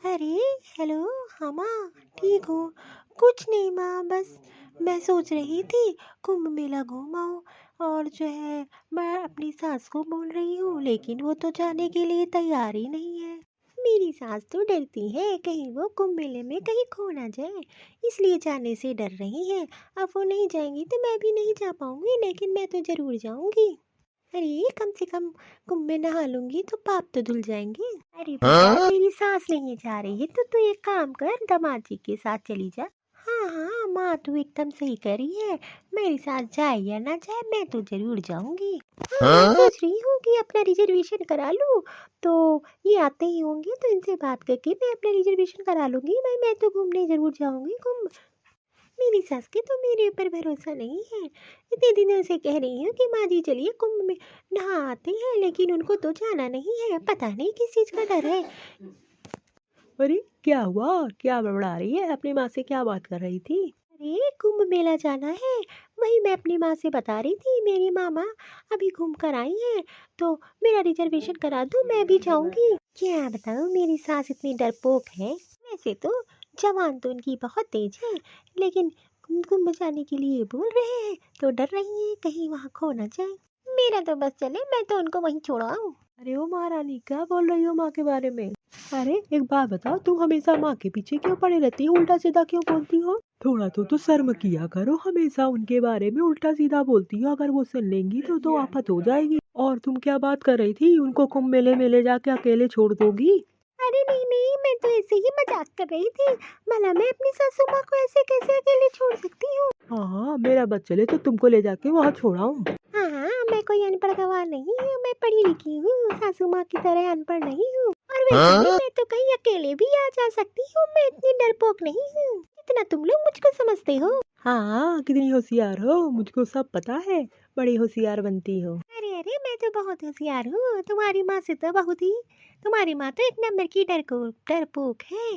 अरे हेलो। हाँ माँ, ठीक हूँ। कुछ नहीं माँ, बस मैं सोच रही थी कुंभ मेला घूम आऊँ। और जो है, मैं अपनी सास को बोल रही हूँ लेकिन वो तो जाने के लिए तैयार ही नहीं है। मेरी सास तो डरती है कहीं वो कुंभ मेले में कहीं खो ना जाए, इसलिए जाने से डर रही है। अब वो नहीं जाएंगी तो मैं भी नहीं जा पाऊंगी, लेकिन मैं तो जरूर जाऊंगी। अरे कम से कम कुंभ में नहा लूंगी तो पाप तो धुल जाएंगे। अरे बेटा, तेरी सास नहीं जा रही है तो तू एक काम कर, दामाद जी के साथ चली जा। हाँ हाँ माँ, तू एकदम सही कह रही है। मेरी सास जाए या ना जाए, मैं तो जरूर जाऊंगी। हाँ, मैं सोच रही हूँ कि अपना रिजर्वेशन करा लूँ। तो ये आते ही होंगे तो इनसे बात करके मैं अपना रिजर्वेशन करा लूंगी। मैं तो घूमने जरूर जाऊंगी कुंभ। मेरी सास के तो मेरे ऊपर भरोसा नहीं है। इतने दिनों से कह रही हूँ कि माँ जी चलिए कुंभ में नहा आते हैं, लेकिन उनको तो जाना नहीं है। पता नहीं किस चीज़ का डर है। अरे क्या हुआ? क्या बड़बड़ा रही है? अपनी माँ से क्या बात कर रही थी? अरे कुंभ मेला जाना है, वही मैं अपनी माँ से बता रही थी। मेरी मामा अभी घूम कर आई हैं, तो मेरा रिजर्वेशन करा दो, मैं भी जाऊंगी। क्या बताऊँ, मेरी सास इतनी डरपोक है। वैसे तो जवान तो उनकी बहुत तेज है, लेकिन कुंभ जाने के लिए बोल रहे हैं तो डर रही है कहीं वहाँ खो ना जाए। मेरा तो बस चले, मैं तो उनको वहीं छोड़ाऊँ। अरे ओ महारानी, क्या बोल रही हो माँ के बारे में? अरे एक बात बताओ, तुम हमेशा माँ के पीछे क्यों पड़े रहती हो? उल्टा सीधा क्यों बोलती हो? थोड़ा तो शर्म किया करो। हमेशा उनके बारे में उल्टा सीधा बोलती हो। अगर वो सुन लेंगी तो आफत हो जाएगी। और तुम क्या बात कर रही थी? उनको कुंभ मेले मेले जाके अकेले छोड़ दोगी? अरे नहीं नहीं, मैं तो ऐसे ही मजाक कर रही थी। भला मैं अपनी सासू माँ को ऐसे कैसे अकेले छोड़ सकती हूँ। हाँ हाँ, मेरा बस चले तो तुमको ले जाके वहाँ छोड़ाऊँ। हाँ हाँ, मैं कोई अनपढ़ गवार नहीं हूँ, मैं पढ़ी लिखी हूँ, सासू माँ की तरह अनपढ़ नहीं हूँ। और वैसे भी मैं तो कहीं अकेले भी आ जा सकती हूँ, मैं इतनी डरपोक नहीं हूँ जितना तुम लोग मुझको समझते हो। हाँ, कितनी होशियार हो, मुझको सब पता है। बड़ी होशियार बनती हो। अरे अरे, मैं तो बहुत होशियार हूँ, तुम्हारी माँ से तो बहुत ही। तुम्हारी माँ तो एक नंबर की डरपोक है।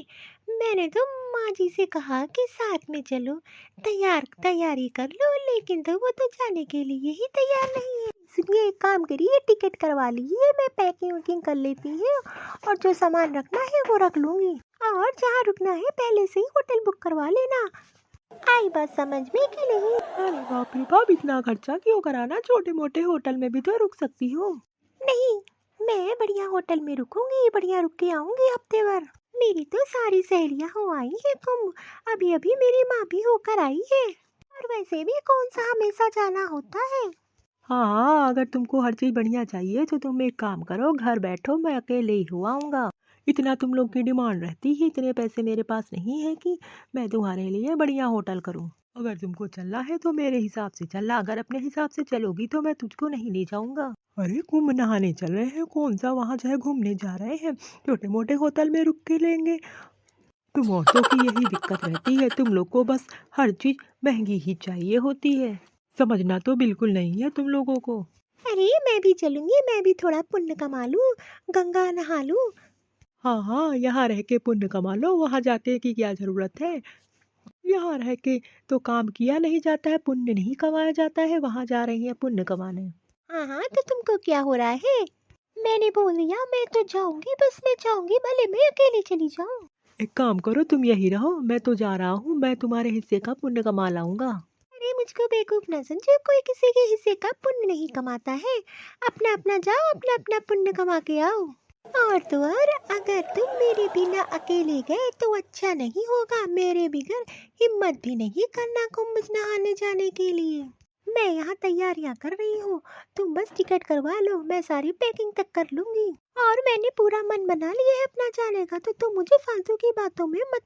मैंने तो माँ जी से कहा कि साथ में चलो, तैयारी कर लो, लेकिन तो वो तो जाने के लिए ही तैयार नहीं है। इसलिए एक काम करिए, टिकट करवा लीजिए, मैं पैकिंग वैकिंग कर लेती हूँ और जो सामान रखना है वो रख लूंगी। और जहाँ रुकना है पहले से ही होटल बुक करवा लेना। आई बात समझ में कि नहीं? अरे बाप रे बाप, इतना खर्चा क्यों कराना? छोटे मोटे होटल में भी तो रुक सकती हो। नहीं, मैं बढ़िया होटल में रुकूंगी, बढ़िया रुक के आऊंगी हफ्ते भर। मेरी तो सारी सहेलियां हो आई है कुंभ, अभी अभी मेरी माँ भी होकर आई है। और वैसे भी कौन सा हमेशा जाना होता है। हाँ हाँ, अगर तुमको हर चीज बढ़िया चाहिए तो तुम एक काम करो, घर बैठो, मैं अकेले ही हुआ आऊंगा। इतना तुम लोग की डिमांड रहती है, इतने पैसे मेरे पास नहीं है कि मैं तुम्हारे लिए बढ़िया होटल करूँ। अगर तुमको चलना है तो मेरे हिसाब से चलना, अगर अपने हिसाब से चलोगी तो मैं तुझको नहीं ले जाऊंगा। अरे कुंभ नहाने चल रहे हैं, कौन सा वहाँ जो है घूमने जा रहे हैं? छोटे मोटे होटल में रुक के लेंगे। तुम औरतों की यही दिक्कत रहती है, तुम लोग को बस हर चीज महंगी ही चाहिए होती है। समझना तो बिल्कुल नहीं है तुम लोगों को। अरे मैं भी चलूंगी, मैं भी थोड़ा पुण्य कमा लूं, गंगा नहा लूं। हाँ हाँ, यहाँ रह के पुण्य कमा लो, वहाँ जाके की क्या जरूरत है? यहाँ रह के तो काम किया नहीं जाता है, पुण्य नहीं कमाया जाता है, वहाँ जा रही है पुण्य कमाने। हाँ हाँ, तो तुमको क्या हो रहा है? मैंने बोल दिया मैं तो जाऊंगी, बस मैं जाऊंगी, भले मैं अकेली चली जाऊं। एक काम करो, तुम यही रहो, मैं तो जा रहा हूँ, मैं तुम्हारे हिस्से का पुण्य कमा लाऊंगा। अरे मुझको बेवकूफ न समझो, कोई किसी के हिस्से का पुण्य नहीं कमाता है। अपना अपना जाओ, अपना अपना पुण्य कमा के आओ। और तो और, अगर तुम मेरे बिना अकेले गए तो अच्छा नहीं होगा। मेरे बगैर हिम्मत भी नहीं करना कुंभ नहाने जाने के लिए। मैं यहाँ तैयारियां कर रही हूँ, तुम बस टिकट करवा लो, मैं सारी पैकिंग तक कर लूंगी। और मैंने पूरा मन बना लिया है अपना जाने का, तो तुम मुझे फालतू की बातों में मत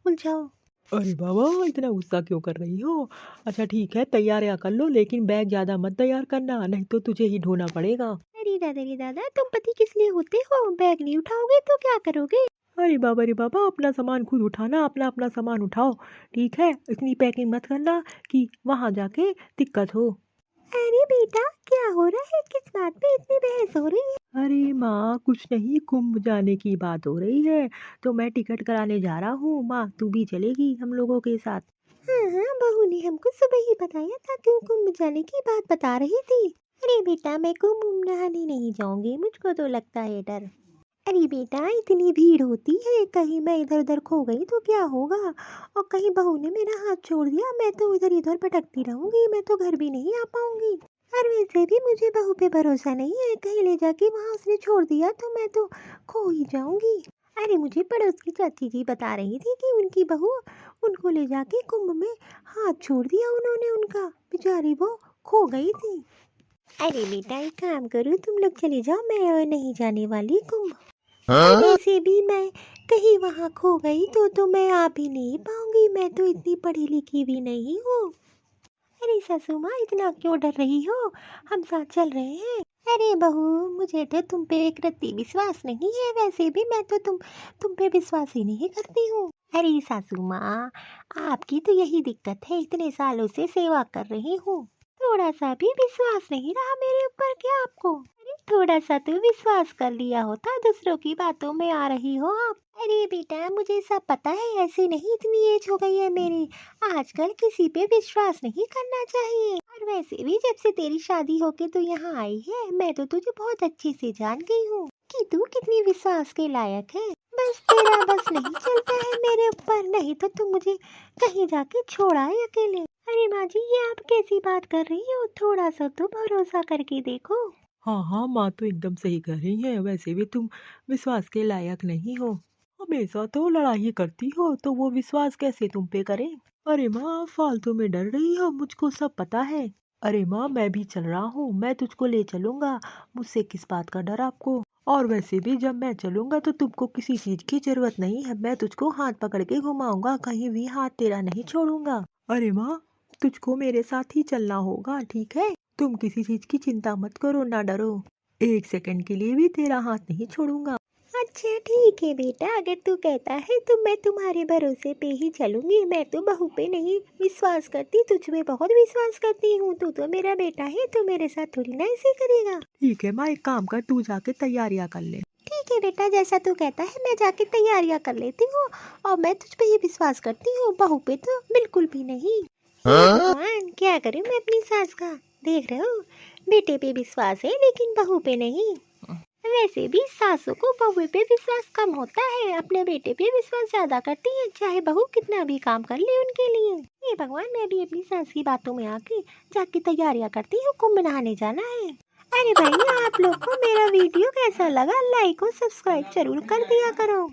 उलझाओ। अरे बाबा, इतना गुस्सा क्यों कर रही हो? अच्छा ठीक है, तैयारियां कर लो, लेकिन बैग ज्यादा मत तैयार करना, नहीं तो तुझे ही ढोना पड़ेगा। अरे दादा, तुम पति किस लिए होते हो? बैग नहीं उठाओगे तो क्या करोगे? अरे बाबा, अपना सामान खुद उठाना, अपना अपना सामान उठाओ। ठीक है, इतनी पैकिंग मत करना कि वहां जाके दिक्कत हो। अरे बेटा, क्या हो रहा है? किस बात पे इतनी बहस हो रही है? अरे माँ, कुछ नहीं, कुंभ जाने की बात हो रही है तो मैं टिकट कराने जा रहा हूँ। माँ तू भी चलेगी हम लोगों के साथ? हाँ हाँ, बहू ने हमको सुबह ही बताया था कि वो कुंभ जाने की बात बता रही थी। अरे बेटा, मैं कुंभ नहाने नहीं जाऊंगी, मुझको तो लगता है डर। अरे बेटा, इतनी भीड़ होती है, कहीं मैं इधर उधर खो गई तो क्या होगा? और कहीं बहू ने मेरा हाथ छोड़ दिया, मैं तो इधर इधर भटकती रहूंगी, मैं तो घर भी नहीं आ पाऊंगी। और वैसे भी मुझे बहू पे भरोसा नहीं है, कहीं ले जाके वहां उसने छोड़ दिया तो मैं तो खो ही जाऊंगी। अरे मुझे पड़ोस की चाची जी बता रही थी कि उनकी बहू, उनको ले जाके कुंभ में हाथ छोड़ दिया उन्होंने, उनका बेचारी वो खो गई थी। अरे बेटा, एक काम करो, तुम लोग चले जाओ, मैं नहीं जाने वाली कुंभ। और वैसे भी मैं कहीं वहां खो गई तो मैं आ भी नहीं पाऊंगी, मैं तो इतनी पढ़ी लिखी भी नहीं हूँ। अरे सासू माँ, इतना क्यों डर रही हो? हम साथ चल रहे हैं। अरे बहू, मुझे तो तुम पे एक रत्ती विश्वास नहीं है, वैसे भी मैं तो तुम पे विश्वास ही नहीं करती हूँ। अरे सासू माँ, आपकी तो यही दिक्कत है, इतने सालों से सेवा कर रही हूँ, थोड़ा सा भी विश्वास नहीं रहा मेरे ऊपर क्या आपको? अरे थोड़ा सा तो विश्वास कर लिया होता, दूसरों की बातों में आ रही हो आप। अरे बेटा, मुझे सब पता है, ऐसे नहीं, इतनी एज हो गई है मेरी, आजकल किसी पे विश्वास नहीं करना चाहिए। और वैसे भी जब से तेरी शादी होके तू यहाँ आई है, मैं तो तुझे बहुत अच्छे से जान गई हूँ कि तू कितनी विश्वास के लायक है। बस तेरा बस नहीं चलता है मेरे ऊपर, नहीं तो तू मुझे कहीं जाके छोड़ आए अकेले। अरे माँ जी, ये आप कैसी बात कर रही हो? थोड़ा सा तो भरोसा करके देखो। हाँ हाँ, माँ तो एकदम सही कह रही है, वैसे भी तुम विश्वास के लायक नहीं हो, हमेशा तो लड़ाई करती हो, तो वो विश्वास कैसे तुम पे करे? अरे माँ, फालतू में डर रही हो, मुझको सब पता है। अरे माँ, मैं भी चल रहा हूँ, मैं तुझको ले चलूंगा, मुझसे किस बात का डर आपको? और वैसे भी जब मैं चलूंगा तो तुमको किसी चीज की जरूरत नहीं है, मैं तुझको हाथ पकड़ के घुमाऊंगा, कहीं भी हाथ तेरा नहीं छोड़ूंगा। अरे माँ, तुझको मेरे साथ ही चलना होगा, ठीक है? तुम किसी चीज की चिंता मत करो, ना डरो, एक सेकंड के लिए भी तेरा हाथ नहीं छोड़ूंगा। अच्छा ठीक है बेटा, अगर तू कहता है तो मैं तुम्हारे भरोसे पे ही चलूंगी। मैं तो बहू पे नहीं विश्वास करती, तुझ पे बहुत विश्वास करती हूँ। तू तो मेरा बेटा है, तो मेरे साथ थोड़ी ना ऐसे करेगा। ठीक है माँ, एक काम कर, तू जाके तैयारियां कर ले। ठीक है बेटा, जैसा तू कहता है मैं जाके तैयारियां कर लेती हूँ। और मैं तुझ पे ही विश्वास करती हूँ, बहू पे तो बिल्कुल भी नहीं। हे भगवान, क्या करूँ मैं अपनी सास का? देख रहे हो, बेटे पे विश्वास है लेकिन बहू पे नहीं। वैसे भी सासों को बहू पे विश्वास कम होता है, अपने बेटे पे विश्वास ज्यादा करती है, चाहे बहू कितना भी काम कर ले उनके लिए। ये भगवान, मैं भी अपनी सास की बातों में आके जाके तैयारियां करती हूँ, कुंभ नहाने जाना है। अरे भाई, आप लोग को मेरा वीडियो कैसा लगा? लाइक और सब्सक्राइब जरूर कर दिया करो।